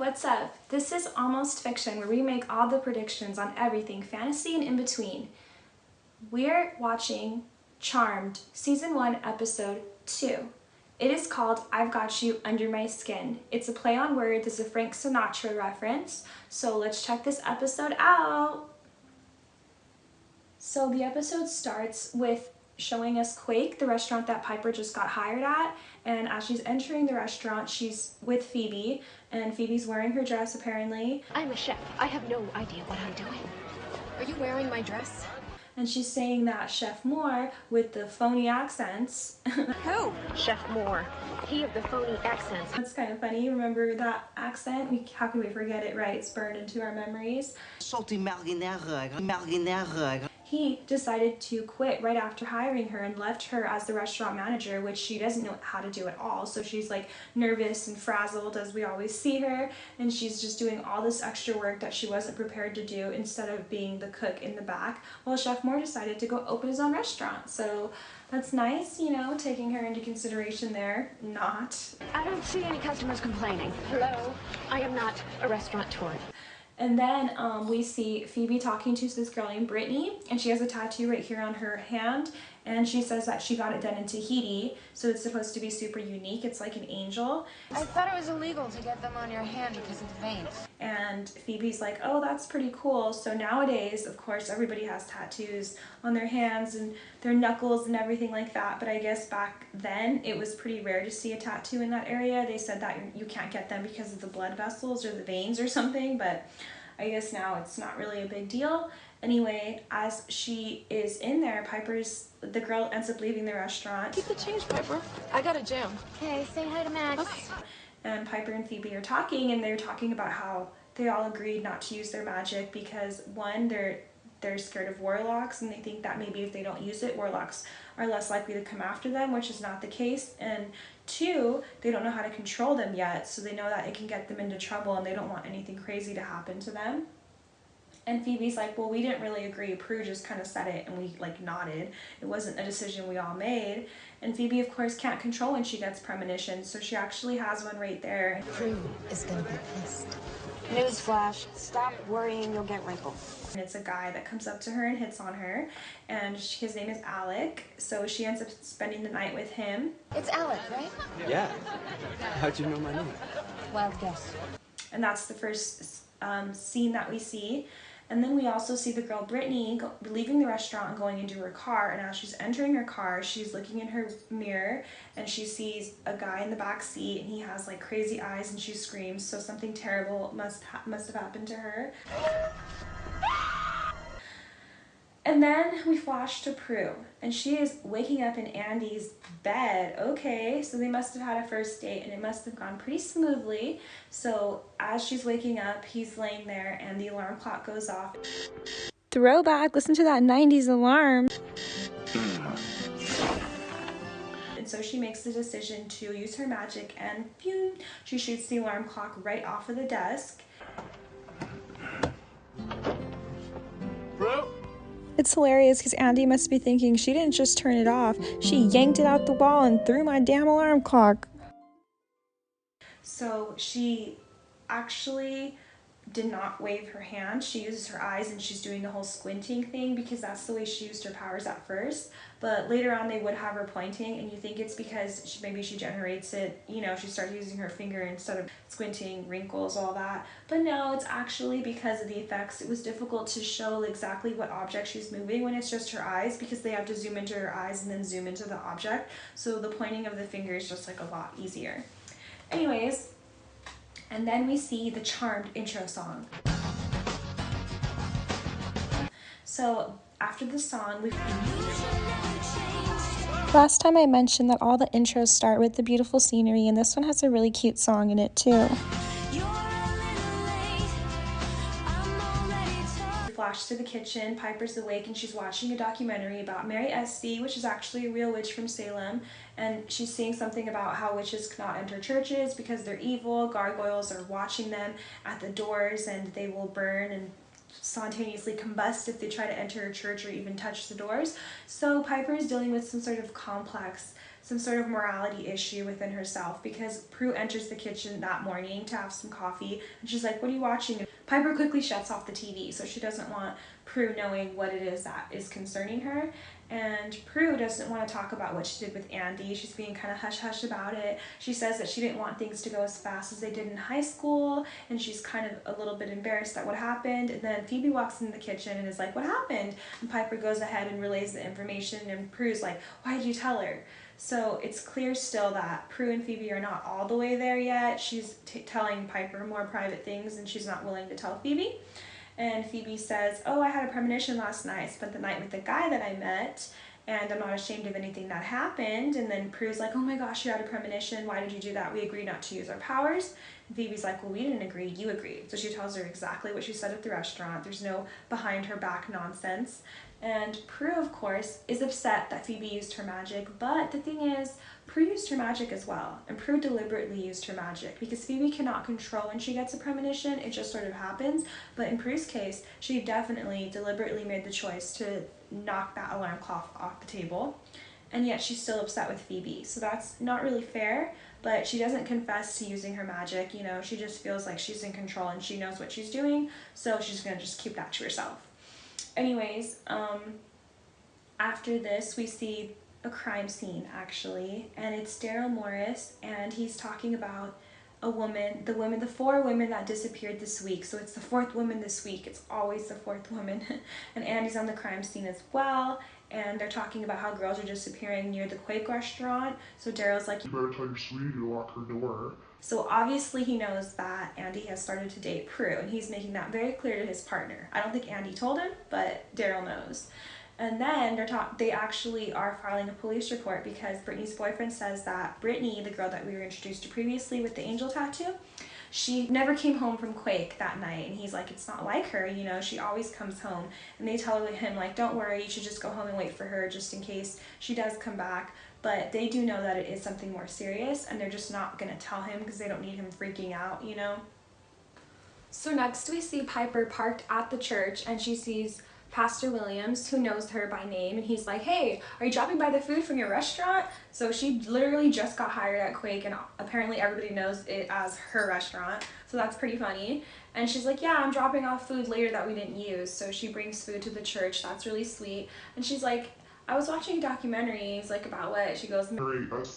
what's up? This is Almost Fiction, where we make all the predictions on everything fantasy and in between. We're watching Charmed, Season 1, Episode 2. It is called I've Got You Under My Skin. It's a play on words, it's a Frank Sinatra reference, so let's check this episode out. So the episode starts with showing us Quake, the restaurant that Piper just got hired at, and as she's entering the restaurant, she's with Phoebe, and Phoebe's wearing her dress apparently. I'm a chef. I have no idea what I'm doing. Are you wearing my dress? And she's saying that Chef Moore with the phony accents. Who? Chef Moore. He of the phony accents. That's kind of funny. Remember that accent? How can we forget it, right? It's burned into our memories. Salty marinara. He decided to quit right after hiring her and left her as the restaurant manager, which she doesn't know how to do at all. So she's like nervous and frazzled as we always see her, and she's just doing all this extra work that she wasn't prepared to do instead of being the cook in the back. Well, Chef Moore decided to go open his own restaurant. So that's nice, you know, taking her into consideration there. Not. I don't see any customers complaining. Hello? I am not a restaurateur. And then we see Phoebe talking to this girl named Brittany, and she has a tattoo right here on her hand, and she says that she got it done in Tahiti, so it's supposed to be super unique. It's like an angel. I thought it was illegal to get them on your hand because of the veins. And Phoebe's like, oh, that's pretty cool. So nowadays, of course, everybody has tattoos on their hands and their knuckles and everything like that, but I guess back then it was pretty rare to see a tattoo in that area. They said that you can't get them because of the blood vessels or the veins or something, but I guess now it's not really a big deal. Anyway, as she is in there, the girl ends up leaving the restaurant. Keep the change, Piper. I got a jam. Hey, say hi to Max. Okay. And Piper and Phoebe are talking, and they're talking about how they all agreed not to use their magic because, one, they're scared of warlocks, and they think that maybe if they don't use it, warlocks are less likely to come after them, which is not the case. And two, they don't know how to control them yet, so they know that it can get them into trouble, and they don't want anything crazy to happen to them. And Phoebe's like, well, we didn't really agree. Prue just kind of said it, and we like nodded. It wasn't a decision we all made. And Phoebe, of course, can't control when she gets premonitions, so she actually has one right there. Prue is gonna be pissed. Newsflash, stop worrying, you'll get wrinkles. And it's a guy that comes up to her and hits on her, and his name is Alec, so she ends up spending the night with him. It's Alec, right? Yeah. How'd you know my name? Wild guess. And that's the first scene that we see. And then we also see the girl Brittany leaving the restaurant and going into her car, and as she's entering her car, she's looking in her mirror and she sees a guy in the back seat, and he has like crazy eyes, and she screams, so something terrible must have happened to her. And then we flash to Prue, and she is waking up in Andy's bed. Okay, so they must have had a first date, and it must have gone pretty smoothly. So as she's waking up, he's laying there, and the alarm clock goes off. Throwback, listen to that 90s alarm. And so she makes the decision to use her magic, and phew, she shoots the alarm clock right off of the desk. Bro? It's hilarious because Andy must be thinking she didn't just turn it off, she yanked it out the wall and threw my damn alarm clock. So she actually did not wave her hand. She uses her eyes, and she's doing the whole squinting thing because that's the way she used her powers at first. But later on they would have her pointing, and you think it's because maybe she generates it, you know, she starts using her finger instead of squinting, wrinkles, all that. But no, it's actually because of the effects. It was difficult to show exactly what object she's moving when it's just her eyes, because they have to zoom into her eyes and then zoom into the object. So the pointing of the finger is just like a lot easier. Anyways, and then we see the Charmed intro song. So after the song, last time I mentioned that all the intros start with the beautiful scenery, and this one has a really cute song in it too. Flash to the kitchen. Piper's awake and she's watching a documentary about Mary Esty, which is actually a real witch from Salem, and she's seeing something about how witches cannot enter churches because they're evil. Gargoyles are watching them at the doors, and they will burn and spontaneously combust if they try to enter a church or even touch the doors. So Piper is dealing with some sort of complex, some sort of morality issue within herself, because Prue enters the kitchen that morning to have some coffee and she's like, "What are you watching?" And Piper quickly shuts off the TV, so she doesn't want Prue knowing what it is that is concerning her. And Prue doesn't want to talk about what she did with Andy. She's being kind of hush-hush about it. She says that she didn't want things to go as fast as they did in high school, and she's kind of a little bit embarrassed at what happened. And then Phoebe walks into the kitchen and is like, "What happened?" And Piper goes ahead and relays the information, and Prue's like, "Why did you tell her?" So it's clear still that Prue and Phoebe are not all the way there yet. She's telling Piper more private things, and she's not willing to tell Phoebe. And Phoebe says, "Oh, I had a premonition last night. I spent the night with the guy that I met, and I'm not ashamed of anything that happened." And then Prue's like, "Oh my gosh, you had a premonition. Why did you do that? We agreed not to use our powers." And Phoebe's like, "Well, we didn't agree. You agreed." So she tells her exactly what she said at the restaurant. There's no behind her back nonsense. And Prue, of course, is upset that Phoebe used her magic, but the thing is, Prue used her magic as well, and Prue deliberately used her magic, because Phoebe cannot control when she gets a premonition, it just sort of happens. But in Prue's case, she definitely deliberately made the choice to knock that alarm clock off the table, and yet she's still upset with Phoebe. So that's not really fair, but she doesn't confess to using her magic, you know, she just feels like she's in control and she knows what she's doing, so she's gonna just keep that to herself. Anyways, after this we see a crime scene actually, and it's Daryl Morris, and he's talking about the 4 women that disappeared this week. So it's the 4th woman this week. It's always the 4th woman. And Andy's on the crime scene as well, and they're talking about how girls are disappearing near the Quake restaurant. So Daryl's like, "You better tell your sweetie to lock her door." So obviously he knows that Andy has started to date Prue, and he's making that very clear to his partner. I don't think Andy told him, but Daryl knows. And then they actually are filing a police report, because Brittany's boyfriend says that Brittany, the girl that we were introduced to previously with the angel tattoo, she never came home from Quake that night. And he's like, "It's not like her, you know, she always comes home." And they tell him like, "Don't worry, you should just go home and wait for her just in case she does come back." But they do know that it is something more serious, and they're just not gonna tell him because they don't need him freaking out, you know? So next we see Piper parked at the church, and she sees Pastor Williams, who knows her by name, and he's like, "Hey, are you dropping by the food from your restaurant?" So she literally just got hired at Quake, and apparently everybody knows it as her restaurant, so that's pretty funny. And she's like, "Yeah, I'm dropping off food later that we didn't use." So she brings food to the church. That's really sweet. And she's like, "I was watching documentaries, like, about what?" She goes,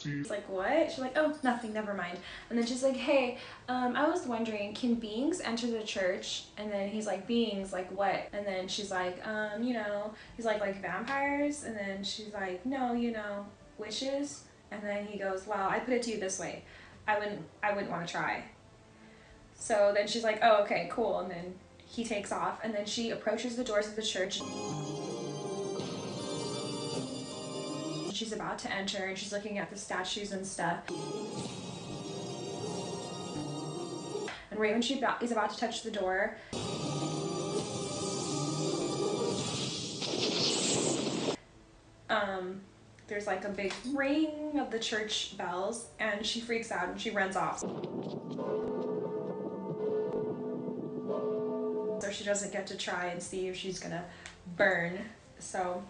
"She's like, what?" She's like, "Oh, nothing, never mind." And then she's like, "Hey, I was wondering, can beings enter the church?" And then he's like, "Beings, like what?" And then she's like, you know, he's like vampires?" And then she's like, "No, you know, witches." And then he goes, "Well, I put it to you this way, I wouldn't want to try." So then she's like, "Oh, okay, cool." And then he takes off, and then she approaches the doors of the church. She's about to enter, and she's looking at the statues and stuff. And right when she is about to touch the door, there's like a big ring of the church bells, and she freaks out and she runs off. So she doesn't get to try and see if she's gonna burn. So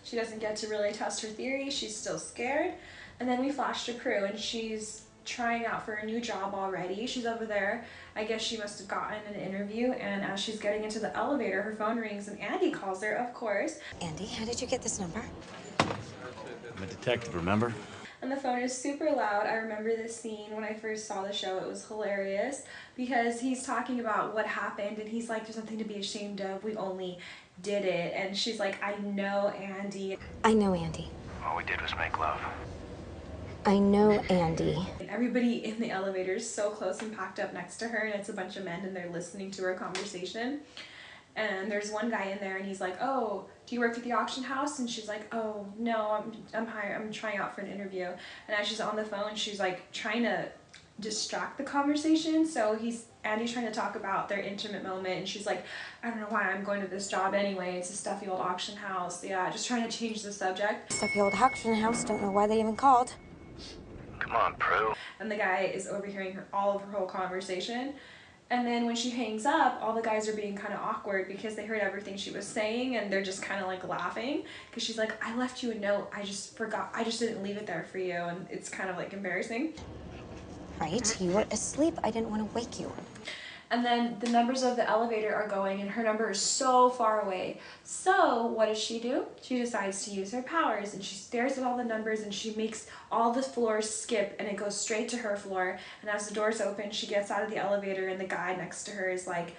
she doesn't get to really test her theory. She's still scared. And then we flash to Prue, and she's trying out for a new job already. She's over there. I guess she must have gotten an interview, and as she's getting into the elevator, her phone rings, and Andy calls her, of course. Andy, how did you get this number? I'm a detective, remember? And the phone is super loud. I remember this scene when I first saw the show. It was hilarious because he's talking about what happened, and he's like, "There's nothing to be ashamed of. We only did it." And she's like, "I know, Andy." I know Andy. All we did was make love. I know Andy. And everybody in the elevator is so close and packed up next to her, and it's a bunch of men, and they're listening to her conversation. And there's one guy in there, and he's like, "Oh, do you work at the auction house?" And she's like, "Oh, no, I'm hired. I'm trying out for an interview." And as she's on the phone, she's like trying to distract the conversation. So Andy's trying to talk about their intimate moment, and she's like, "I don't know why I'm going to this job anyway. It's a stuffy old auction house." Yeah, just trying to change the subject. Stuffy old auction house. Don't know why they even called. Come on, Prue. And the guy is overhearing all of her whole conversation. And then when she hangs up, all the guys are being kind of awkward because they heard everything she was saying and they're just kind of like laughing because she's like, I left you a note, I just forgot, I just didn't leave it there for you, and it's kind of like embarrassing. Right, you were asleep. I didn't want to wake you. And then the numbers of the elevator are going and her number is so far away. So what does she do? She decides to use her powers and she stares at all the numbers and she makes all the floors skip and it goes straight to her floor. And as the doors open, she gets out of the elevator and the guy next to her is like,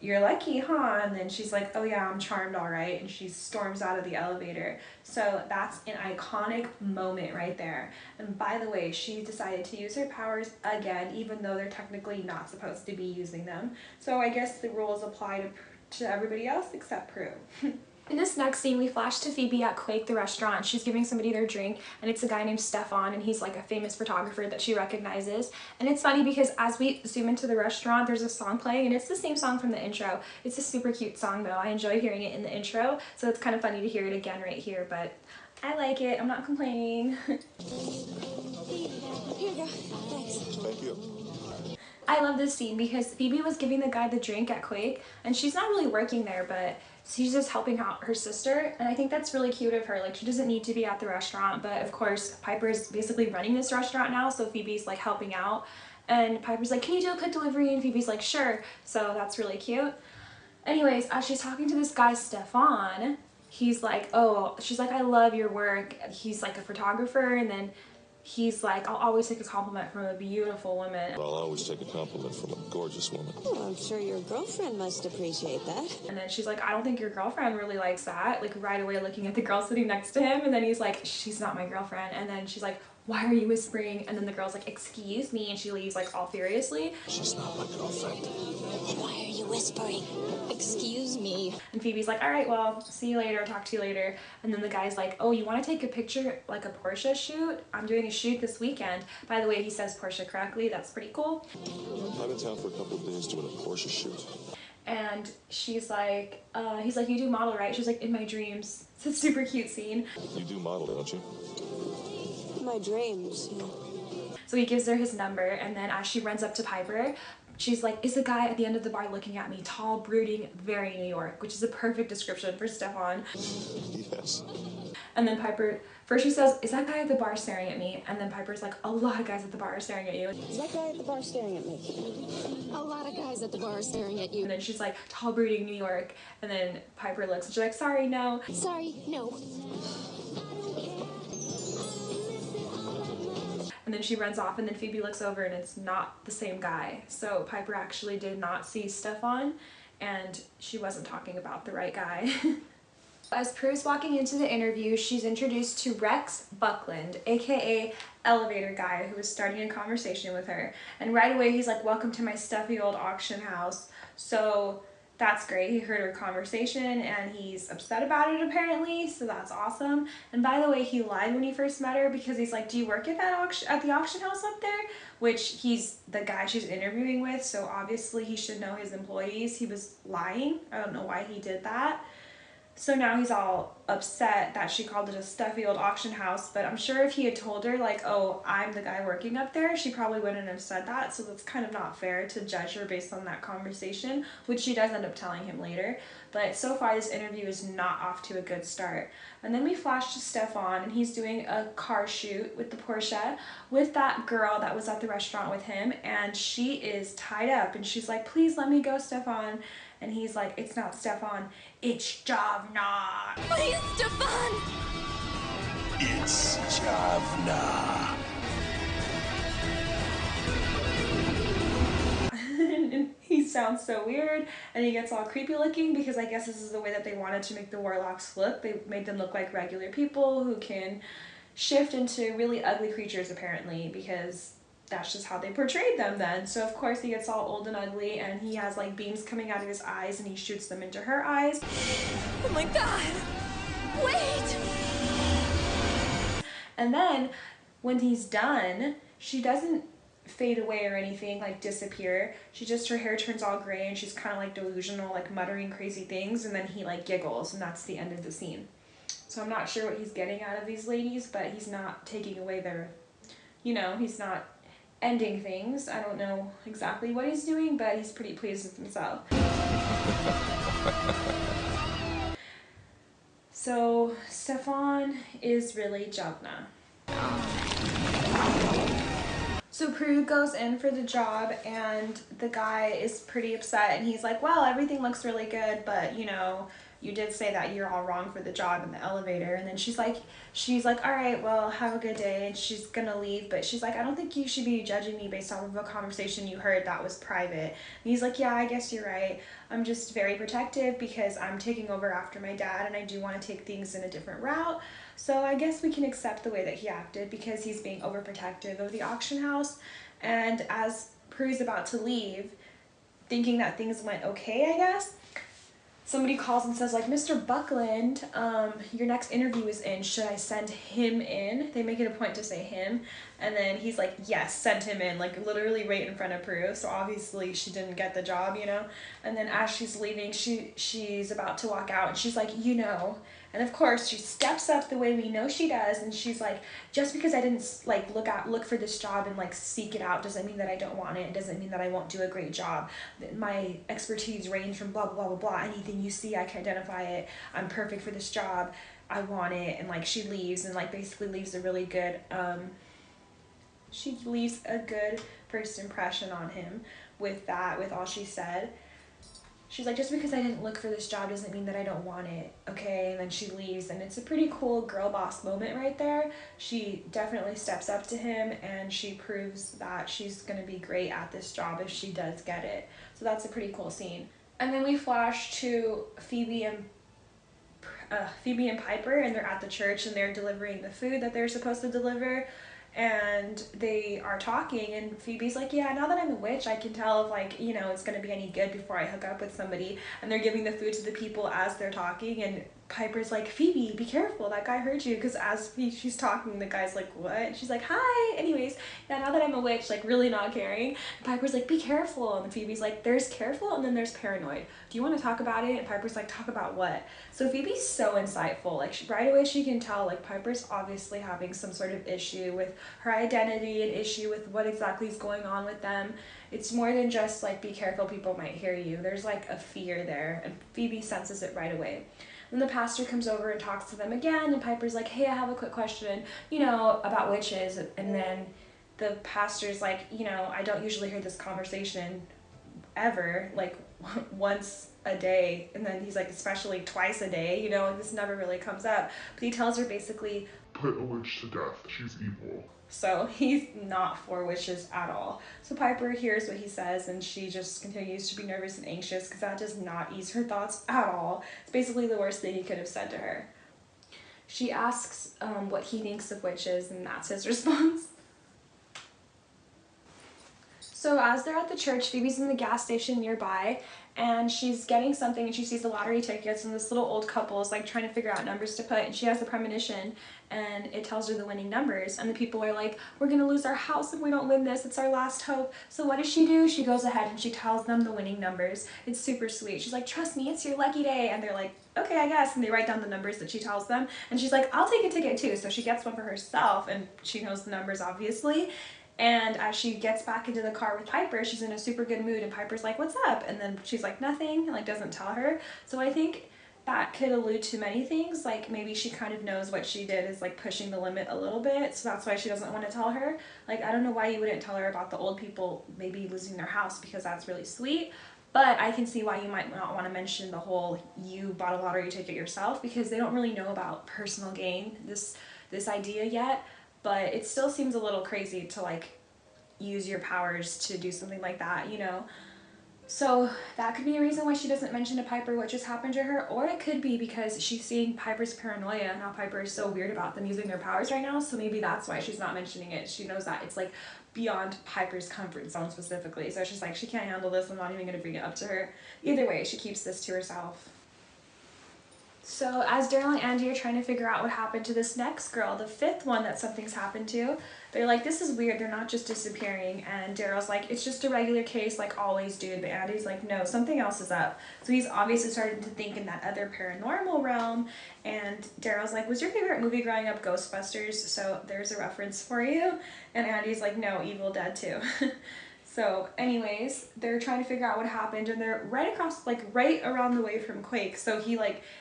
you're lucky, huh? And then she's like, oh yeah, I'm charmed, all right. And she storms out of the elevator. So that's an iconic moment right there. And by the way, she decided to use her powers again, even though they're technically not supposed to be using them. So I guess the rules apply to everybody else except Prue. In this next scene, we flash to Phoebe at Quake, the restaurant. She's giving somebody their drink, and it's a guy named Stefan, and he's like a famous photographer that she recognizes. And it's funny because as we zoom into the restaurant, there's a song playing, and it's the same song from the intro. It's a super cute song, though. I enjoy hearing it in the intro, so it's kind of funny to hear it again right here, but I like it. I'm not complaining. Here you go. Thanks. Thank you. I love this scene because Phoebe was giving the guy the drink at Quake, and she's not really working there, but she's just helping out her sister, and I think that's really cute of her. Like, she doesn't need to be at the restaurant, but of course Piper is basically running this restaurant now, so Phoebe's like helping out, and Piper's like, can you do a quick delivery? And Phoebe's like, sure. So that's really cute. Anyways, as she's talking to this guy Stefan, he's like, oh, she's like, I love your work. He's like a photographer, and then he's like, I'll always take a compliment from a beautiful woman. I'll always take a compliment from a gorgeous woman. Oh, I'm sure your girlfriend must appreciate that. And then she's like, I don't think your girlfriend really likes that. Like, right away looking at the girl sitting next to him. And then he's like, she's not my girlfriend. And then she's like, why are you whispering? And then the girl's like, excuse me. And she leaves like all furiously. She's not my girlfriend. Why are you whispering? Excuse me. And Phoebe's like, all right, well, see you later, talk to you later. And then the guy's like, oh, you want to take a picture, like a Porsche shoot? I'm doing a shoot this weekend. By the way, he says Porsche correctly. That's pretty cool. I'm in town for a couple of days doing a Porsche shoot. And she's like, he's like, you do model, right? She's like, in my dreams. It's a super cute scene. You do model, don't you? My dreams, yeah. So he gives her his number, and then as she runs up to Piper, she's like, is the guy at the end of the bar looking at me? Tall, brooding, very New York, which is a perfect description for Stefan. Yes. And then Piper, first she says, is that guy at the bar staring at me? And then Piper's like, a lot of guys at the bar are staring at you. Is that guy at the bar staring at me? A lot of guys at the bar are staring at you. And then she's like, tall, brooding, New York. And then Piper looks, and she's like, sorry, no. Sorry, no. And then she runs off, and then Phoebe looks over, and it's not the same guy. So Piper actually did not see Stefan, and she wasn't talking about the right guy. As Prue's walking into the interview, she's introduced to Rex Buckland, aka Elevator Guy, who was starting a conversation with her. And right away he's like, welcome to my stuffy old auction house. So that's great. He heard her conversation and he's upset about it apparently, so that's awesome. And by the way, he lied when he first met her because he's like, do you work at the auction house up there? Which he's the guy she's interviewing with, so obviously he should know his employees. He was lying. I don't know why he did that. So now he's all upset that she called it a stuffy old auction house, but I'm sure if he had told her, like, oh, I'm the guy working up there, she probably wouldn't have said that, so that's kind of not fair to judge her based on that conversation, which she does end up telling him later. But so far, this interview is not off to a good start. And then we flash to Stefan, and he's doing a car shoot with the Porsche with that girl that was at the restaurant with him, and she is tied up, and she's like, please let me go, Stefan. And he's like, it's not Stefan, it's Javna. Please, Stefan! It's Javna. And he sounds so weird, and he gets all creepy looking because I guess this is the way that they wanted to make the warlocks look. They made them look like regular people who can shift into really ugly creatures apparently, because that's just how they portrayed them then. So of course he gets all old and ugly, and he has like beams coming out of his eyes, and he shoots them into her eyes. Oh my god! Wait! And then when he's done, she doesn't fade away or anything, like disappear. Her hair turns all gray, and she's kind of like delusional, like muttering crazy things, and then he like giggles, and that's the end of the scene. So I'm not sure what he's getting out of these ladies, but he's not taking away their, you know, he's not ending things. I don't know exactly what he's doing, but he's pretty pleased with himself. So Stefan is really Javna. So Prue goes in for the job and the guy is pretty upset and he's like, well, everything looks really good, but you know, you did say that you're all wrong for the job in the elevator. And then she's like, all right, well, have a good day. And she's gonna leave, but she's like, I don't think you should be judging me based off of a conversation you heard that was private. And he's like, yeah, I guess you're right. I'm just very protective because I'm taking over after my dad and I do want to take things in a different route. So I guess we can accept the way that he acted because he's being overprotective of the auction house. And as Prue's about to leave, thinking that things went okay, I guess, somebody calls and says like, Mr. Buckland, your next interview is in. Should I send him in? They make it a point to say him. And then he's like, yes, send him in, like literally right in front of Prue. So obviously she didn't get the job, you know? And then as she's leaving, she's about to walk out and she's like, you know. And of course she steps up the way we know she does and she's like, just because I didn't like look for this job and like seek it out doesn't mean that I don't want it. It doesn't mean that I won't do a great job. My expertise range from blah blah blah blah blah. Anything you see, I can identify it. I'm perfect for this job. I want it. And like she leaves and like basically leaves a really good she leaves a good first impression on him with all she said. She's like, just because I didn't look for this job doesn't mean that I don't want it, okay? And then she leaves, and it's a pretty cool girl boss moment right there. She definitely steps up to him, and she proves that she's gonna be great at this job if she does get it. So that's a pretty cool scene. And then we flash to Phoebe and Piper, and they're at the church, and they're delivering the food that they're supposed to deliver. And they are talking and Phoebe's like, yeah, now that I'm a witch I can tell if like, you know, it's gonna be any good before I hook up with somebody. And they're giving the food to the people as they're talking and Piper's like, Phoebe, be careful, that guy heard you. Because as she's talking, the guy's like, what? And she's like, hi. Anyways, yeah, now that I'm a witch, like really not caring. And Piper's like, be careful. And Phoebe's like, there's careful and then there's paranoid. Do you want to talk about it? And Piper's like, talk about what? So Phoebe's so insightful. Like right away she can tell like Piper's obviously having some sort of issue with her identity, an issue with what exactly is going on with them. It's more than just like, be careful, people might hear you. There's like a fear there and Phoebe senses it right away. Then the pastor comes over and talks to them again and Piper's like, hey, I have a quick question, you know, about witches. And then the pastor's like, you know, I don't usually hear this conversation ever, like once a day. And then he's like, especially twice a day, you know, like this never really comes up. But he tells her basically, put a witch to death, she's evil. So he's not for witches at all. So Piper hears what he says and she just continues to be nervous and anxious because that does not ease her thoughts at all. It's basically the worst thing he could have said to her. She asks what he thinks of witches and that's his response. So as they're at the church, Phoebe's in the gas station nearby and she's getting something and she sees the lottery tickets and this little old couple is like trying to figure out numbers to put and she has the premonition and it tells her the winning numbers and the people are like, we're gonna lose our house if we don't win this, it's our last hope. So what does she do? She goes ahead and she tells them the winning numbers. It's super sweet. She's like, trust me, it's your lucky day. And they're like, okay, I guess. And they write down the numbers that she tells them and she's like, I'll take a ticket too. So she gets one for herself and she knows the numbers obviously. And as she gets back into the car with Piper, she's in a super good mood and Piper's like, what's up? And then she's like, nothing, and like doesn't tell her. So I think that could allude to many things, like maybe she kind of knows what she did is like pushing the limit a little bit, so that's why she doesn't want to tell her. Like, I don't know why you wouldn't tell her about the old people maybe losing their house because that's really sweet, but I can see why you might not want to mention the whole you bought a lottery ticket yourself because they don't really know about personal gain, this idea yet. But it still seems a little crazy to like use your powers to do something like that, you know? So that could be a reason why she doesn't mention to Piper what just happened to her, or it could be because she's seeing Piper's paranoia and how Piper is so weird about them using their powers right now, so maybe that's why she's not mentioning it. She knows that it's like beyond Piper's comfort zone specifically, so she's like, she can't handle this, I'm not even going to bring it up to her. Either way, she keeps this to herself. So as Daryl and Andy are trying to figure out what happened to this next girl, the fifth one that something's happened to, they're like, this is weird, they're not just disappearing. And Daryl's like, it's just a regular case like always, dude. But Andy's like, no, something else is up. So he's obviously starting to think in that other paranormal realm. And Daryl's like, was your favorite movie growing up Ghostbusters? So there's a reference for you. And Andy's like, no, Evil Dead too. So anyways, they're trying to figure out what happened, and they're right across, like right around the way from Quake. So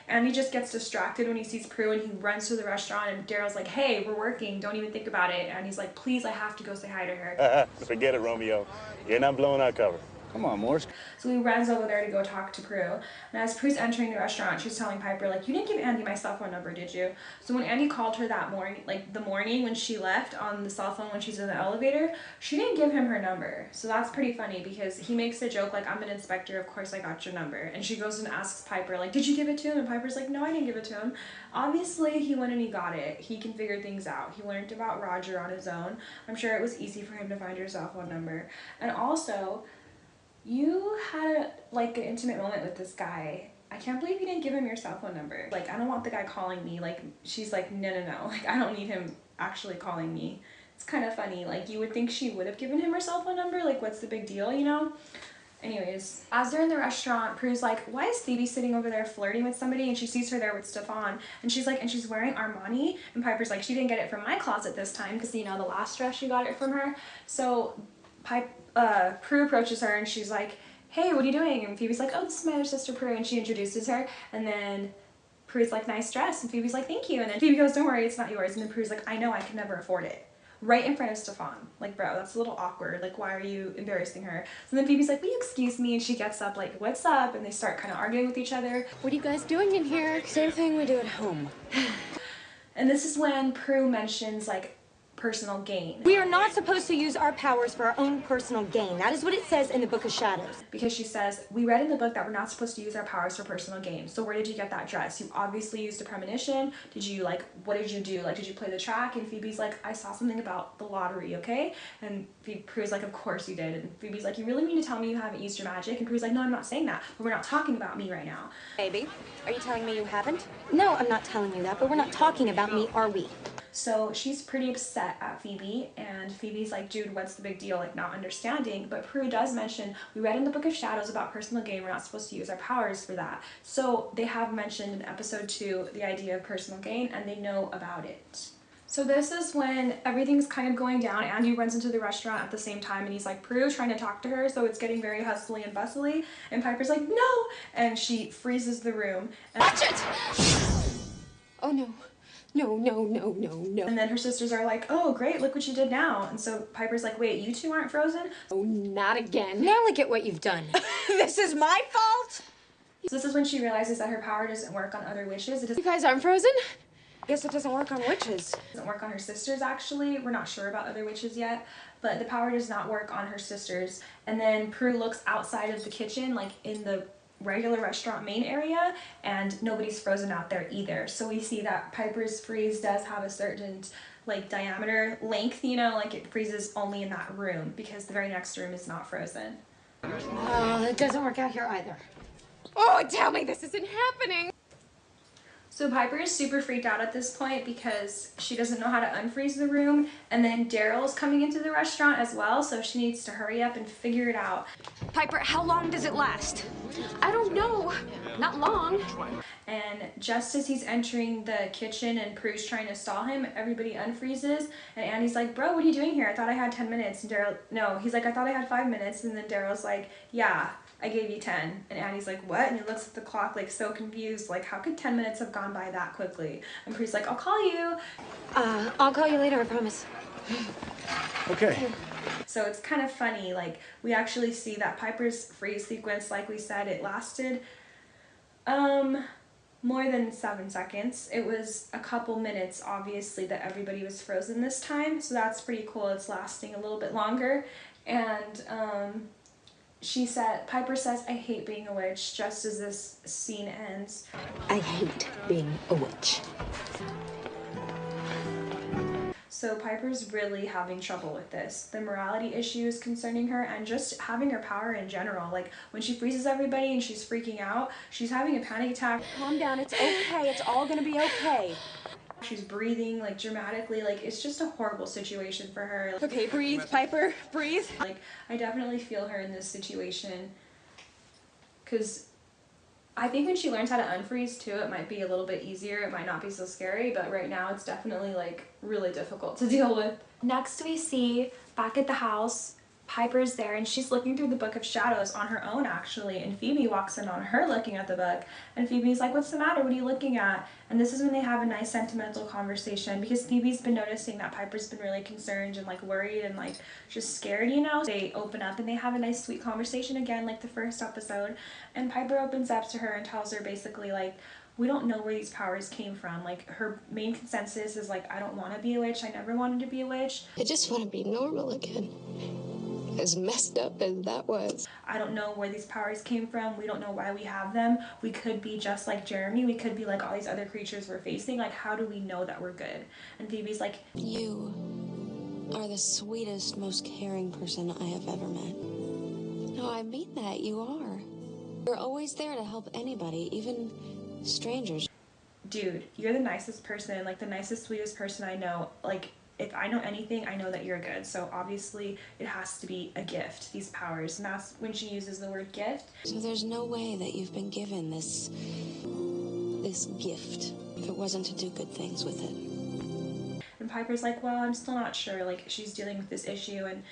Andy just gets distracted when he sees Prue, and he runs to the restaurant, and Daryl's like, hey, we're working, don't even think about it. And he's like, please, I have to go say hi to her. Forget it, Romeo. You're not blowing our cover. Come on, Morse. So he runs over there to go talk to Prue. And as Prue's entering the restaurant, she's telling Piper, like, you didn't give Andy my cell phone number, did you? So when Andy called her that morning, like the morning when she left on the cell phone when she's in the elevator, she didn't give him her number. So that's pretty funny because he makes a joke like, I'm an inspector, of course I got your number. And she goes and asks Piper, like, did you give it to him? And Piper's like, no, I didn't give it to him. Obviously, he went and he got it. He can figure things out. He learned about Roger on his own. I'm sure it was easy for him to find your cell phone number. And also, you had like an intimate moment with this guy. I can't believe you didn't give him your cell phone number. Like, I don't want the guy calling me. Like, she's like, no. Like, I don't need him actually calling me. It's kind of funny. Like, you would think she would have given him her cell phone number. Like, what's the big deal, you know? Anyways, as they're in the restaurant, Prue's like, why is Phoebe sitting over there flirting with somebody? And she sees her there with Stefan. And she's like, and she's wearing Armani. And Piper's like, she didn't get it from my closet this time because, you know, the last dress she got it from her. So Prue approaches her and she's like, hey, what are you doing? And Phoebe's like, oh, this is my other sister Prue. And she introduces her. And then Prue's like, nice dress. And Phoebe's like, thank you. And then Phoebe goes, don't worry, it's not yours. And then Prue's like, I know, I could never afford it. Right in front of Stefan. Like, bro, that's a little awkward. Like, why are you embarrassing her? So then Phoebe's like, will you excuse me? And she gets up like, what's up? And they start kind of arguing with each other. What are you guys doing in here? Same thing we do at home. And this is when Prue mentions like personal gain. We are not supposed to use our powers for our own personal gain. That is what it says in the Book of Shadows. Because she says, we read in the book that we're not supposed to use our powers for personal gain. So where did you get that dress? You obviously used a premonition. Did you, like, what did you do? Like, did you play the track? And Phoebe's like, I saw something about the lottery, okay? And Prue's like, of course you did. And Phoebe's like, you really mean to tell me you haven't used your magic? And Prue's like, no, I'm not saying that. But we're not talking about me right now. Baby, are you telling me you haven't? No, I'm not telling you that, but we're not talking about me, are we? So she's pretty upset at Phoebe, and Phoebe's like, dude, what's the big deal? Like, not understanding. But Prue does mention, we read in the Book of Shadows about personal gain, we're not supposed to use our powers for that. So they have mentioned in episode 2 the idea of personal gain, and they know about it. So this is when everything's kind of going down. Andy runs into the restaurant at the same time, and he's like, Prue, trying to talk to her, so it's getting very hustly and bustly. And Piper's like, no! And she freezes the room. And Watch it! Oh, no. No. And then her sisters are like, oh, great, look what you did now. And so Piper's like, wait, you two aren't frozen? Oh, not again. Now look at what you've done. This is my fault? So this is when she realizes that her power doesn't work on other witches. You guys aren't frozen? Guess it doesn't work on witches. It doesn't work on her sisters, actually. We're not sure about other witches yet, but the power does not work on her sisters. And then Prue looks outside of the kitchen, like in the regular restaurant main area, and nobody's frozen out there either. So we see that Piper's freeze does have a certain like diameter length, you know, like it freezes only in that room because the very next room is not frozen. Oh, it doesn't work out here either. Oh, tell me this isn't happening. So Piper is super freaked out at this point because she doesn't know how to unfreeze the room, and then Daryl's coming into the restaurant as well, so she needs to hurry up and figure it out. Piper, how long does it last? I don't know. Not long. And just as he's entering the kitchen and Prue's trying to stall him, everybody unfreezes, and Andy's like, bro, what are you doing here? I thought I had 10 minutes. And Daryl, no, he's like, I thought I had 5 minutes. And then Daryl's like, yeah, I gave you 10. And Andy's like, what? And he looks at the clock like so confused, like how could 10 minutes have gone by that quickly? And Prue's like, I'll call you. I'll call you later, I promise. Okay. So it's kind of funny, like we actually see that Piper's freeze sequence, like we said, it lasted more than 7 seconds. It was a couple minutes, obviously, that everybody was frozen this time, so that's pretty cool. It's lasting a little bit longer. And Piper says, I hate being a witch, just as this scene ends. I hate being a witch. So Piper's really having trouble with this. The morality issues concerning her and just having her power in general. Like when she freezes everybody and she's freaking out, she's having a panic attack. Calm down, it's okay. It's all gonna be okay. She's breathing like dramatically. Like it's just a horrible situation for her. Okay, breathe, Piper, breathe. Like I definitely feel her in this situation because I think when she learns how to unfreeze too, it might be a little bit easier. It might not be so scary, but right now it's definitely like really difficult to deal with. Next we see back at the house, Piper's there and she's looking through the Book of Shadows on her own actually, and Phoebe walks in on her looking at the book, and Phoebe's like, "What's the matter? What are you looking at?" And this is when they have a nice sentimental conversation because Phoebe's been noticing that Piper's been really concerned and like worried and like just scared, you know? They open up and they have a nice sweet conversation again like the first episode, and Piper opens up to her and tells her basically like, we don't know where these powers came from. Like her main consensus is like, I don't want to be a witch. I never wanted to be a witch. I just want to be normal again. As messed up as that was. I don't know where these powers came from. We don't know why we have them. We could be just like Jeremy. We could be like all these other creatures we're facing. Like, how do we know that we're good? And Phoebe's like, You are the sweetest, most caring person I have ever met. No, I mean that. You are. You're always there to help anybody, even strangers. dude, you're the nicest person, like the nicest, sweetest person I know. Like, if I know anything, I know that you're good. So obviously it has to be a gift, these powers. And that's when she uses the word gift. So there's no way that you've been given this gift if it wasn't to do good things with it. And Piper's like, well, I'm still not sure. Like, she's dealing with this issue, and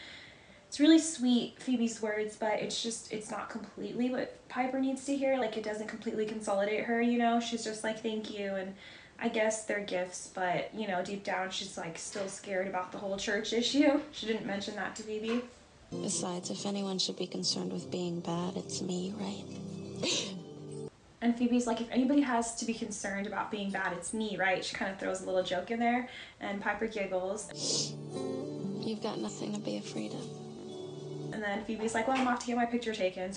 it's really sweet, Phoebe's words, but it's not completely what Piper needs to hear. Like, it doesn't completely consolidate her, you know? She's just like, thank you, and I guess they're gifts, but, you know, deep down she's, like, still scared about the whole church issue. She didn't mention that to Phoebe. Besides, if anyone should be concerned with being bad, it's me, right? And Phoebe's like, if anybody has to be concerned about being bad, it's me, right? She kind of throws a little joke in there, and Piper giggles. You've got nothing to be afraid of. And then Phoebe's like, well, I'm off to get my picture taken.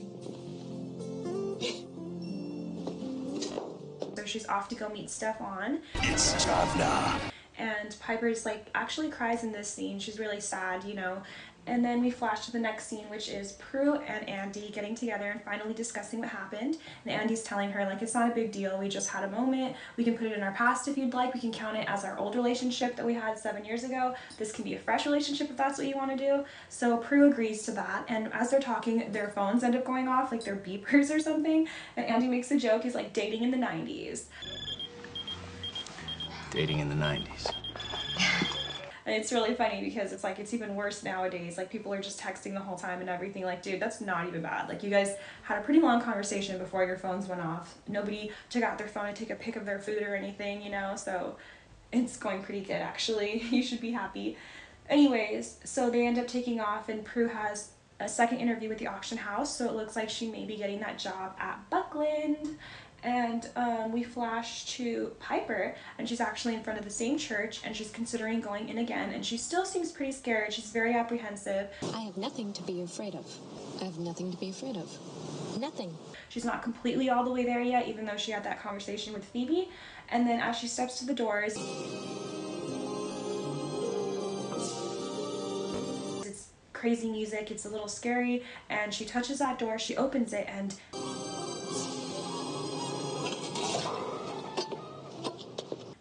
So she's off to go meet Stefan. It's Javna. And Piper's like actually cries in this scene. She's really sad, you know. And then we flash to the next scene, which is Prue and Andy getting together and finally discussing what happened. And Andy's telling her, like, it's not a big deal. We just had a moment. We can put it in our past if you'd like. We can count it as our old relationship that we had 7 years ago. This can be a fresh relationship if that's what you want to do. So Prue agrees to that. And as they're talking, their phones end up going off, like their beepers or something. And Andy makes a joke. He's like, dating in the 90s. Dating in the 90s. And it's really funny because it's like, it's even worse nowadays. Like, people are just texting the whole time and everything. Like, dude, that's not even bad. Like, you guys had a pretty long conversation before your phones went off. Nobody took out their phone to take a pic of their food or anything, you know? So it's going pretty good, actually. You should be happy. Anyways, so they end up taking off, and Prue has a second interview with the auction house. So it looks like she may be getting that job at Buckland. And we flash to Piper, and she's actually in front of the same church, and she's considering going in again, and she still seems pretty scared. She's very apprehensive. I have nothing to be afraid of. I have nothing to be afraid of. Nothing. She's not completely all the way there yet, even though she had that conversation with Phoebe. And then as she steps to the doors, it's crazy music, it's a little scary, and she touches that door, she opens it, and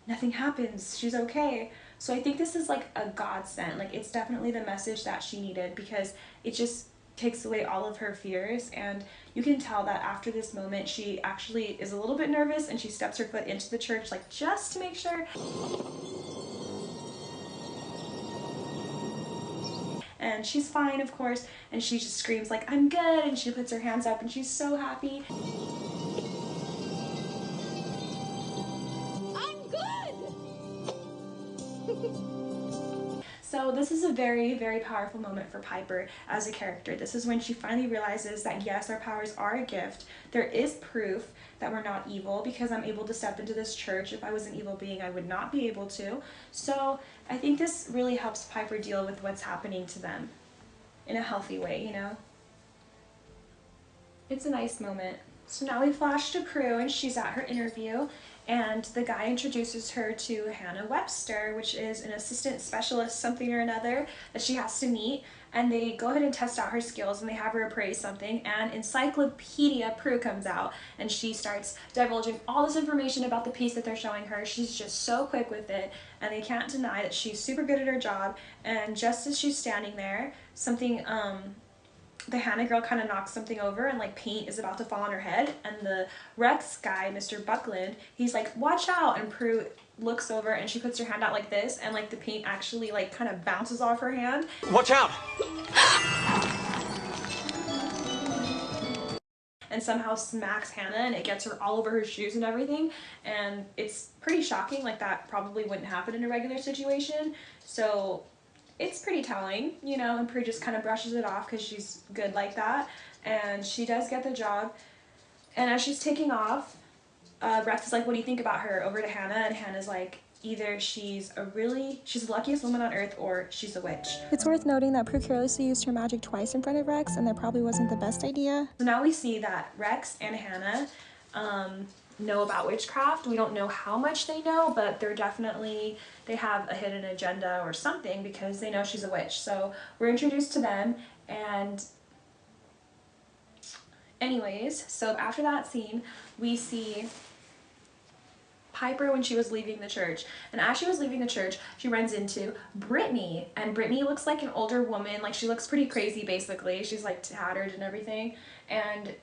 nothing happens. She's okay. So I think this is like a godsend. Like, it's definitely the message that she needed, because it just takes away all of her fears. And you can tell that after this moment, she actually is a little bit nervous, and she steps her foot into the church, like, just to make sure. And she's fine, of course, and she just screams like, I'm good, and she puts her hands up, and she's so happy. So this is a very, very powerful moment for Piper as a character. This is when she finally realizes that yes, our powers are a gift. There is proof that we're not evil, because I'm able to step into this church. If I was an evil being, I would not be able to. So I think this really helps Piper deal with what's happening to them in a healthy way, you know? It's a nice moment. So now we flash to Prue, and she's at her interview, and the guy introduces her to Hannah Webster, which is an assistant specialist something or another that she has to meet, and they go ahead and test out her skills and they have her appraise something, and Encyclopedia Prue comes out and she starts divulging all this information about the piece that they're showing her. She's just so quick with it, and they can't deny that she's super good at her job. And just as she's standing there, something the Hannah girl kind of knocks something over, and like paint is about to fall on her head, and the Rex guy, Mr. Buckland, he's like, watch out, and Prue looks over and she puts her hand out like this, and like the paint actually like kind of bounces off her hand. Watch out! And somehow smacks Hannah, and it gets her all over her shoes and everything, and it's pretty shocking. Like, that probably wouldn't happen in a regular situation, so it's pretty telling, you know. And Prue just kind of brushes it off because she's good like that, and she does get the job. And as she's taking off, Rex is like, what do you think about her, over to Hannah, and Hannah's like, either she's the luckiest woman on earth, or she's a witch. It's worth noting that Prue carelessly used her magic twice in front of Rex, and that probably wasn't the best idea. So now we see that Rex and Hannah know about witchcraft. We don't know how much they know, but they have a hidden agenda or something, because they know she's a witch. So we're introduced to them, and anyways, so after that scene, we see Piper when she was leaving the church, and as she was leaving the church, she runs into Brittany, and Brittany looks like an older woman. Like, she looks pretty crazy, basically. She's like tattered and everything, and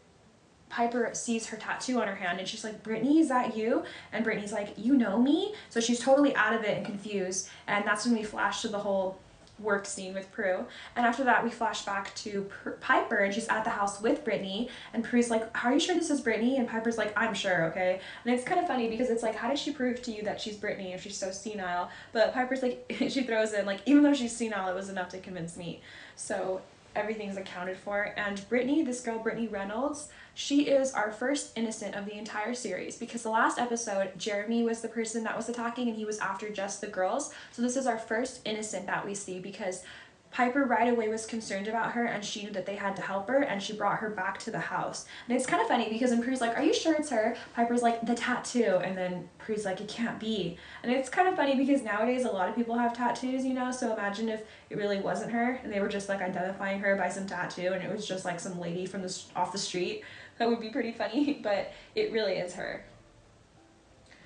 Piper sees her tattoo on her hand, and she's like, Brittany, is that you? And Brittany's like, you know me? So she's totally out of it and confused, and that's when we flash to the whole work scene with Prue. And after that, we flash back to Piper, and she's at the house with Brittany, and Prue's like, are you sure this is Brittany? And Piper's like, I'm sure, okay? And it's kind of funny because it's like, how did she prove to you that she's Brittany if she's so senile? But Piper's like, she throws in, like, even though she's senile, it was enough to convince me. So everything's accounted for. And Brittany, this girl, Brittany Reynolds, she is our first innocent of the entire series, because the last episode, Jeremy was the person that was attacking, and he was after just the girls. So this is our first innocent that we see, because Piper right away was concerned about her, and she knew that they had to help her, and she brought her back to the house. And it's kind of funny because when Prue's like, are you sure it's her? Piper's like, the tattoo, and then Prue's like, it can't be. And it's kind of funny because nowadays a lot of people have tattoos, you know, so imagine if it really wasn't her, and they were just like identifying her by some tattoo, and it was just like some lady from off the street. That would be pretty funny, but it really is her.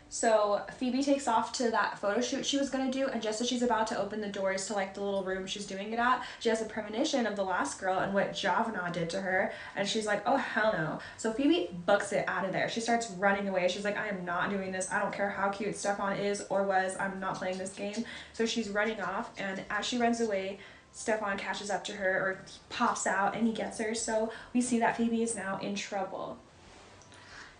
So Phoebe takes off to that photo shoot she was going to do, and just as she's about to open the doors to like the little room she's doing it at, she has a premonition of the last girl and what Javna did to her, and she's like, oh hell no. So Phoebe books it out of there. She starts running away. She's like, I am not doing this. I don't care how cute Stefan is or was. I'm not playing this game. So she's running off, and as she runs away, Stefan catches up to her, or pops out, and he gets her. So we see that Phoebe is now in trouble.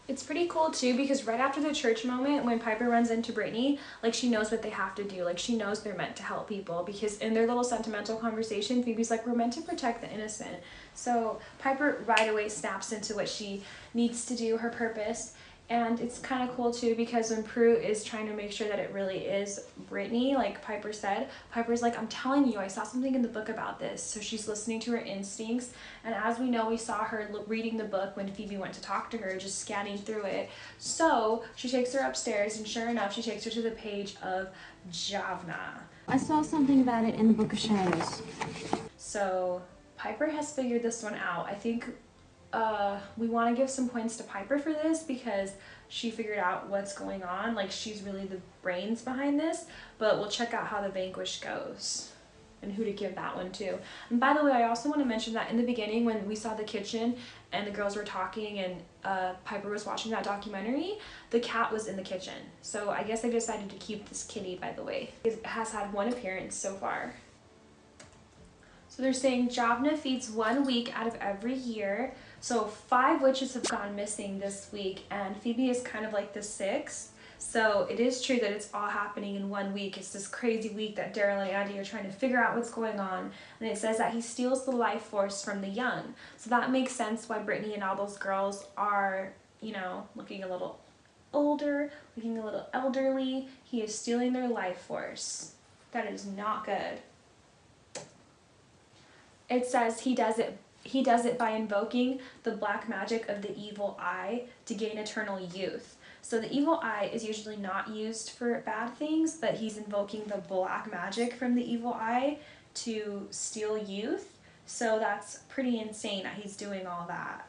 It's pretty cool too, because right after the church moment, when Piper runs into Brittany, like, she knows what they have to do. Like, she knows they're meant to help people, because in their little sentimental conversation, Phoebe's like, we're meant to protect the innocent. So Piper right away snaps into what she needs to do, her purpose. And it's kind of cool too, because when Prue is trying to make sure that it really is Brittany, like Piper said, Piper's like, I'm telling you, I saw something in the book about this. So she's listening to her instincts. And as we know, we saw her reading the book when Phoebe went to talk to her, just scanning through it. So she takes her upstairs, and sure enough, she takes her to the page of Javna. I saw something about it in the Book of Shadows. So Piper has figured this one out. I think we want to give some points to Piper for this, because she figured out what's going on. Like, she's really the brains behind this, but we'll check out how the Vanquish goes and who to give that one to. And by the way, I also want to mention that in the beginning, when we saw the kitchen and the girls were talking and Piper was watching that documentary, the cat was in the kitchen. So I guess they decided to keep this kitty, by the way. It has had one appearance so far. So they're saying Javna feeds 1 week out of every year. So 5 witches have gone missing this week, and Phoebe is kind of like the 6th. So it is true that it's all happening in 1 week. It's this crazy week that Daryl and Andy are trying to figure out what's going on. And it says that he steals the life force from the young. So that makes sense why Brittany and all those girls are, you know, looking a little older, looking a little elderly. He is stealing their life force. That is not good. It says he does it by invoking the black magic of the evil eye to gain eternal youth. So the evil eye is usually not used for bad things, but he's invoking the black magic from the evil eye to steal youth. So that's pretty insane that he's doing all that.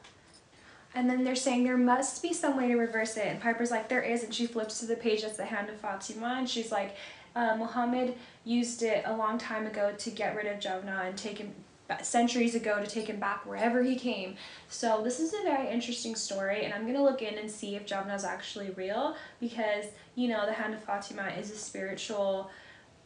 And then they're saying there must be some way to reverse it. And Piper's like, there is. And she flips to the page that's the Hand of Fatima. And she's like, Muhammad used it a long time ago to get rid of Javna and take him, centuries ago, to take him back wherever he came. So this is a very interesting story. And I'm going to look in and see if Javna is actually real. Because, you know, the Hand of Fatima is a spiritual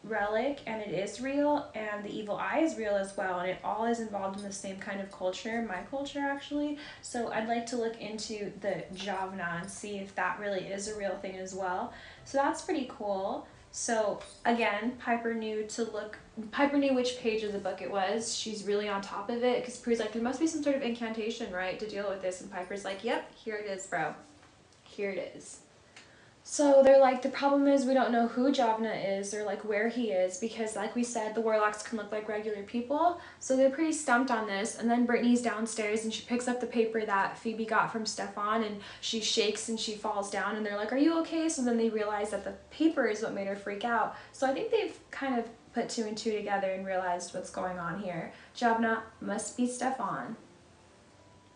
relic and it is real, and the evil eye is real as well, and it all is involved in the same kind of culture, my culture actually. So I'd like to look into the Javna and see if that really is a real thing as well. So that's pretty cool. So again, Piper knew which page of the book it was. She's really on top of it because Prue's like, there must be some sort of incantation, right, to deal with this, and Piper's like, yep, here it is, bro, here it is. So they're like, the problem is we don't know who Javna is or like where he is, because like we said, the warlocks can look like regular people. So they're pretty stumped on this. And then Brittany's downstairs and she picks up the paper that Phoebe got from Stefan, and she shakes and she falls down, and they're like, are you okay? So then they realize that the paper is what made her freak out. So I think they've kind of put 2 and 2 together and realized what's going on here. Javna must be Stefan.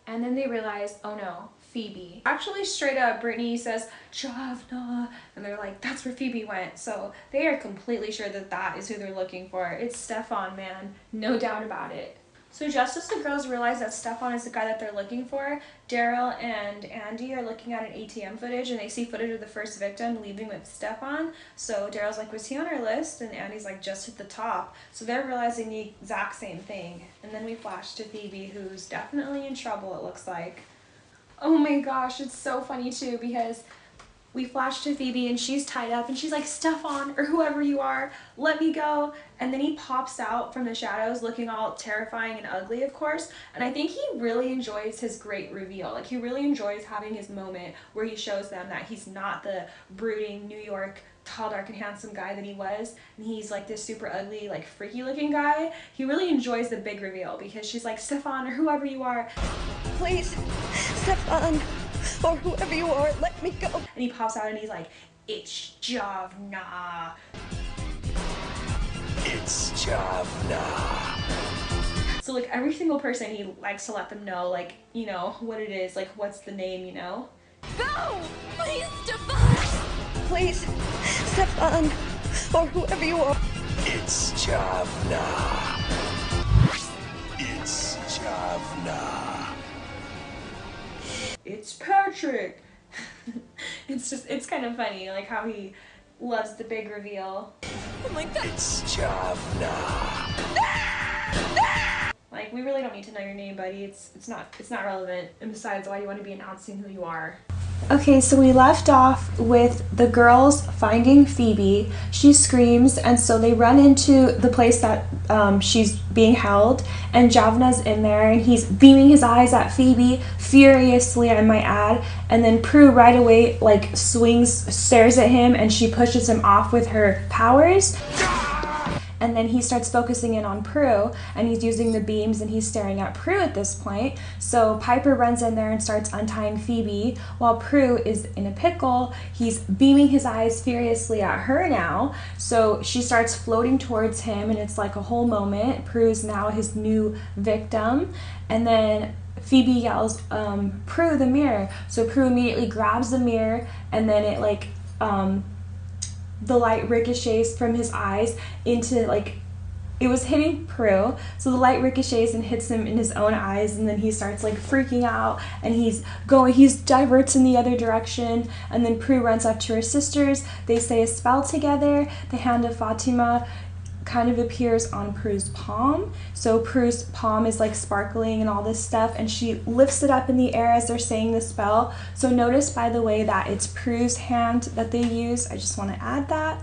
And then they realize, oh no, Phoebe. Actually, straight up, Brittany says, Javna, and they're like, that's where Phoebe went. So they are completely sure that that is who they're looking for. It's Stefan, man. No doubt about it. So just as the girls realize that Stefan is the guy that they're looking for, Daryl and Andy are looking at an ATM footage, and they see footage of the first victim leaving with Stefan. So Daryl's like, was he on our list? And Andy's like, just at the top. So they're realizing the exact same thing. And then we flash to Phoebe, who's definitely in trouble, it looks like. Oh my gosh, it's so funny too, because we flash to Phoebe and she's tied up and she's like, Stefan, or whoever you are, let me go. And then he pops out from the shadows looking all terrifying and ugly, of course. And I think he really enjoys his great reveal. Like, he really enjoys having his moment where he shows them that he's not the brooding New York tall, dark, and handsome guy that he was, and he's like this super ugly, like freaky looking guy. He really enjoys the big reveal because she's like, Stefan, or whoever you are, Please, Stefan, or whoever you are, let me go. And he pops out and he's like, it's Javna. It's Javna. So like every single person, he likes to let them know, like, you know, what it is, like what's the name, you know? Go! Please, Stefan! Please, Stefan, or whoever you are. It's Javna. It's Javna. It's Patrick. It's kind of funny, like how he loves the big reveal. Oh my god. It's Javna. Like, we really don't need to know your name, buddy. It's not relevant. And besides, why do you want to be announcing who you are? Okay, so we left off with the girls finding Phoebe. She screams, and so they run into the place that she's being held, and Javna's in there, and he's beaming his eyes at Phoebe furiously, I might add. And then Prue right away like stares at him, and she pushes him off with her powers. And then he starts focusing in on Prue, and he's using the beams, and he's staring at Prue at this point. So Piper runs in there and starts untying Phoebe while Prue is in a pickle. He's beaming his eyes furiously at her now. So she starts floating towards him, and it's like a whole moment. Prue is now his new victim. And then Phoebe yells, Prue, the mirror. So Prue immediately grabs the mirror, and then it like, the light ricochets from his eyes into, like, it was hitting Prue, so the light ricochets and hits him in his own eyes, and then he starts like freaking out, and he diverts in the other direction. And then Prue runs up to her sisters. They say a spell together. The Hand of Fatima kind of appears on Prue's palm. So Prue's palm is like sparkling and all this stuff, and she lifts it up in the air as they're saying the spell. So notice, by the way, that it's Prue's hand that they use. I just want to add that.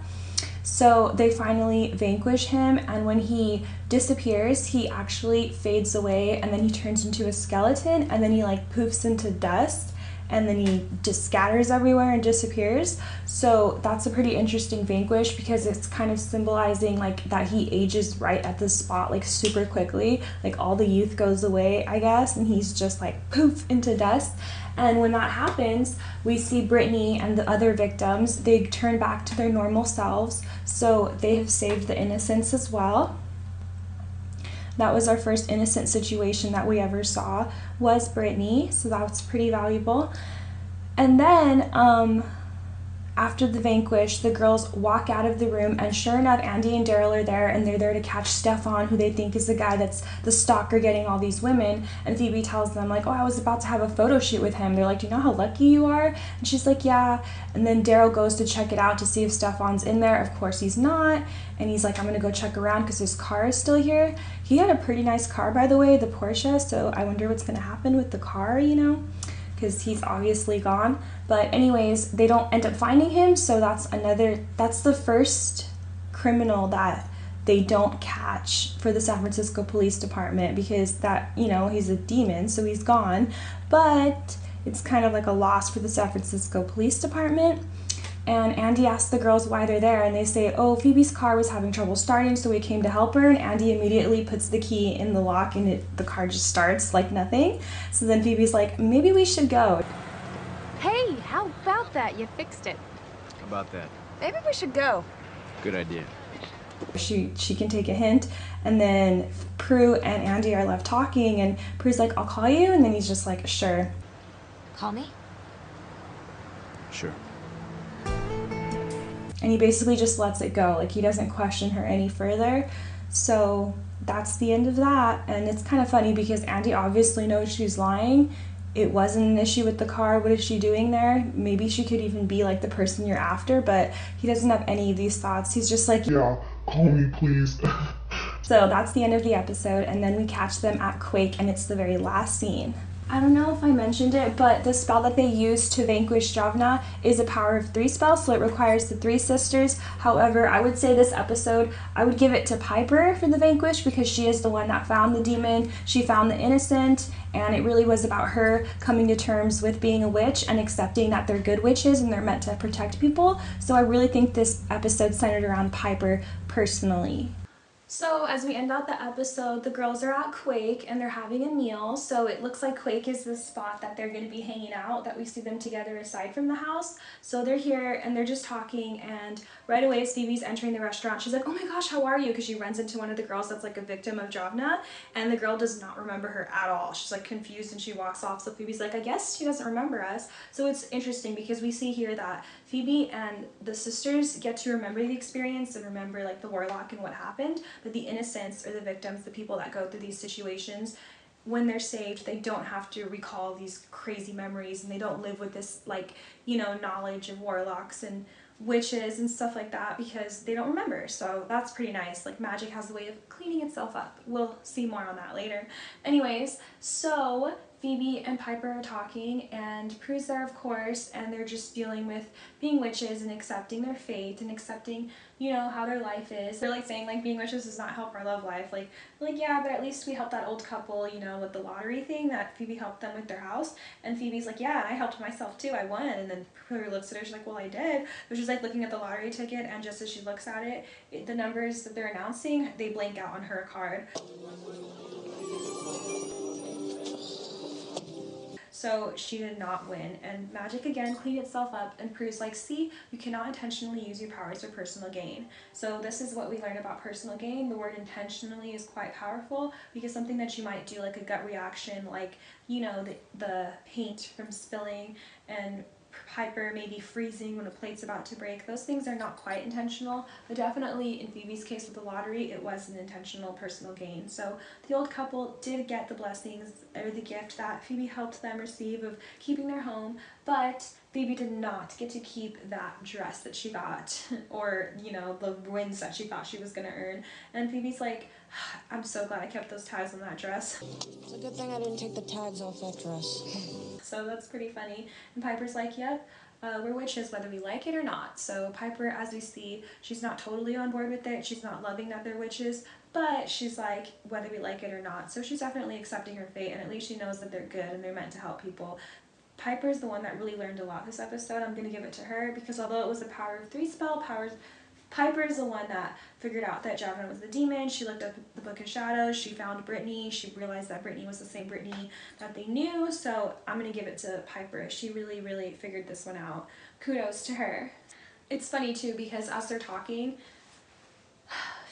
So they finally vanquish him, and when he disappears, he actually fades away, and then he turns into a skeleton, and then he like poofs into dust. and then he just scatters everywhere and disappears. So that's a pretty interesting vanquish because it's kind of symbolizing like that he ages right at the spot, like super quickly, like all the youth goes away, I guess, and he's just like poof into dust. And when that happens, we see Brittany and the other victims, they turn back to their normal selves, so they have saved the innocents as well. That was our first innocent situation that we ever saw, was Brittany, so that was pretty valuable. And then after the vanquish, the girls walk out of the room, and sure enough, Andy and Daryl are there, and they're there to catch Stefan, who they think is the guy that's the stalker getting all these women. And Phoebe tells them, like, oh, I was about to have a photo shoot with him. They're like, do you know how lucky you are? And she's like, yeah. And then Daryl goes to check it out to see if Stefan's in there. Of course he's not. And he's like, I'm gonna go check around because his car is still here. He had a pretty nice car, by the way, the Porsche, so I wonder what's gonna happen with the car, you know, because he's obviously gone. But anyways, they don't end up finding him, so that's the first criminal that they don't catch for the San Francisco Police Department, because that, you know, he's a demon, so he's gone. But it's kind of like a loss for the San Francisco Police Department. And Andy asks the girls why they're there, and they say, oh, Phoebe's car was having trouble starting, so we came to help her. And Andy immediately puts the key in the lock, and the car just starts like nothing. So then Phoebe's like, maybe we should go. Hey, how about that? You fixed it. How about that? Maybe we should go. Good idea. She can take a hint, and then Prue and Andy are left talking, and Prue's like, I'll call you, and then he's just like, sure. Call me? Sure. And he basically just lets it go, like he doesn't question her any further. So that's the end of that. And it's kind of funny because Andy obviously knows she's lying. It wasn't an issue with the car. What is she doing there? Maybe she could even be like the person you're after, but he doesn't have any of these thoughts. He's just like, Yeah, call me, please. So that's the end of the episode, and then we catch them at Quake, and it's the very last scene. I don't know if I mentioned it, but the spell that they use to vanquish Javna is a power of 3 spell, so it requires the 3 sisters. However, I would say this episode, I would give it to Piper for the vanquish, because she is the one that found the demon, she found the innocent, and it really was about her coming to terms with being a witch and accepting that they're good witches and they're meant to protect people. So I really think this episode centered around Piper personally. So as we end out the episode, the girls are at Quake and they're having a meal. So it looks like Quake is the spot that they're going to be hanging out, that we see them together aside from the house. So they're here and they're just talking, and right away as Phoebe's entering the restaurant, she's like, oh my gosh, how are you? Because she runs into one of the girls that's like a victim of Javna, and the girl does not remember her at all. She's like confused and she walks off. So Phoebe's like, I guess she doesn't remember us. So it's interesting because we see here that Phoebe and the sisters get to remember the experience and remember like the warlock and what happened, but the innocents or the victims, the people that go through these situations, when they're saved, they don't have to recall these crazy memories, and they don't live with this, like, you know, knowledge of warlocks and witches and stuff like that, because they don't remember. So that's pretty nice. Like, magic has a way of cleaning itself up. We'll see more on that later. Anyways, so Phoebe and Piper are talking, and Prue's there, of course, and they're just dealing with being witches and accepting their fate and accepting, you know, how their life is. They're like saying, like, being witches does not help our love life. Like, yeah, but at least we helped that old couple, you know, with the lottery thing, that Phoebe helped them with their house. And Phoebe's like, yeah, and I helped myself too, I won. And then Prue looks at her, she's like, well, I did. But she's like looking at the lottery ticket, and just as she looks at it, the numbers that they're announcing, they blank out on her card. So she did not win, and magic again cleaned itself up, and Prue's like, see, you cannot intentionally use your powers for personal gain. So this is what we learned about personal gain. The word intentionally is quite powerful, because something that you might do, like a gut reaction, like, you know, the paint from spilling, and Piper maybe freezing when a plate's about to break, those things are not quite intentional, but definitely in Phoebe's case with the lottery, it was an intentional personal gain. So the old couple did get the blessings, or the gift that Phoebe helped them receive of keeping their home, but Phoebe did not get to keep that dress that she got, or, you know, the wins that she thought she was going to earn. And Phoebe's like, I'm so glad I kept those tags on that dress. It's a good thing I didn't take the tags off that dress. So that's pretty funny. And Piper's like, yep, we're witches whether we like it or not. So Piper, as we see, she's not totally on board with it. She's not loving that they're witches, but she's like, whether we like it or not. So she's definitely accepting her fate, and at least she knows that they're good and they're meant to help people. Piper's the one that really learned a lot this episode. I'm going to give it to her because although it was a power of 3 spell, Piper's the one that figured out that Javelin was the demon. She looked up the Book of Shadows. She found Brittany. She realized that Brittany was the same Brittany that they knew. So I'm going to give it to Piper. She really, really figured this one out. Kudos to her. It's funny too because as they're talking,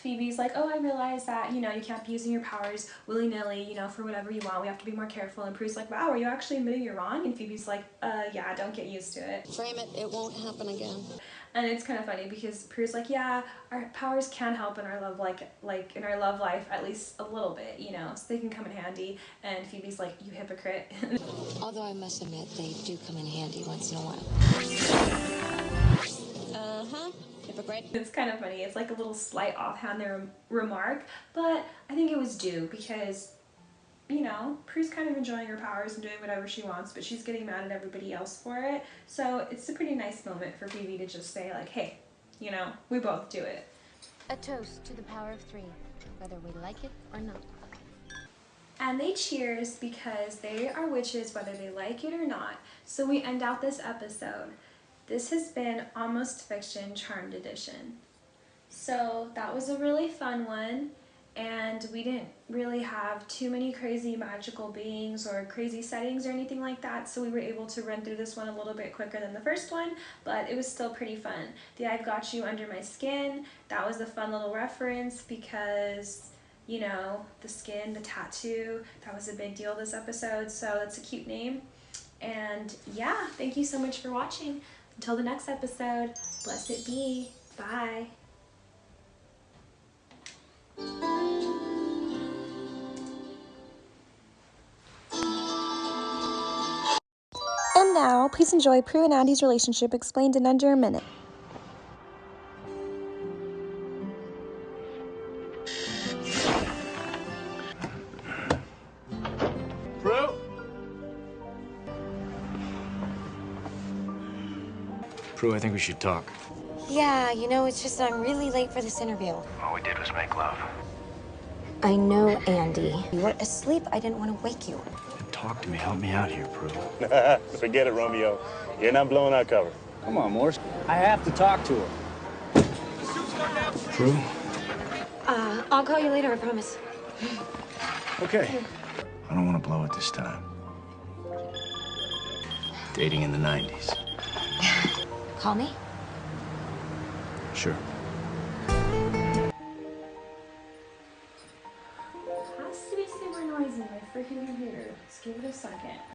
Phoebe's like, oh, I realize that, you know, you can't be using your powers willy-nilly, you know, for whatever you want. We have to be more careful. And Prue's like, wow, are you actually admitting you're wrong? And Phoebe's like, yeah, don't get used to it. Frame it, it won't happen again. And it's kind of funny because Prue's like, yeah, our powers can help in our love, like in our love life, at least a little bit, you know, so they can come in handy. And Phoebe's like, you hypocrite. Although I must admit, they do come in handy once in a while. Uh-huh. Hypocrite. It's kind of funny. It's like a little slight offhand remark, but I think it was due because, you know, Prue's kind of enjoying her powers and doing whatever she wants, but she's getting mad at everybody else for it. So it's a pretty nice moment for Phoebe to just say like, hey, you know, we both do it. A toast to the power of 3, whether we like it or not. And they cheers because they are witches whether they like it or not. So we end out this episode. This has been Almost Fiction Charmed Edition. So that was a really fun one, and we didn't really have too many crazy magical beings or crazy settings or anything like that, so we were able to run through this one a little bit quicker than the first one, but it was still pretty fun. The I've Got You Under My Skin, that was a fun little reference because, you know, the skin, the tattoo, that was a big deal this episode, so that's a cute name. And yeah, thank you so much for watching. Until the next episode, blessed be. Bye. And now, please enjoy Prue and Andy's relationship explained in under a minute. Prue? Prue, I think we should talk. Yeah, you know, it's just I'm really late for this interview. All we did was make love. I know, Andy. You were asleep. I didn't want to wake you. Talk to me. Help me out here, Prue. Forget it, Romeo. You're not blowing our cover. Come on, Morse. I have to talk to her. Prue? I'll call you later, I promise. Okay. I don't want to blow it this time. Dating in the 90s. Call me? Sure. Has to be super noisy, my freaking computer. Just give it a second.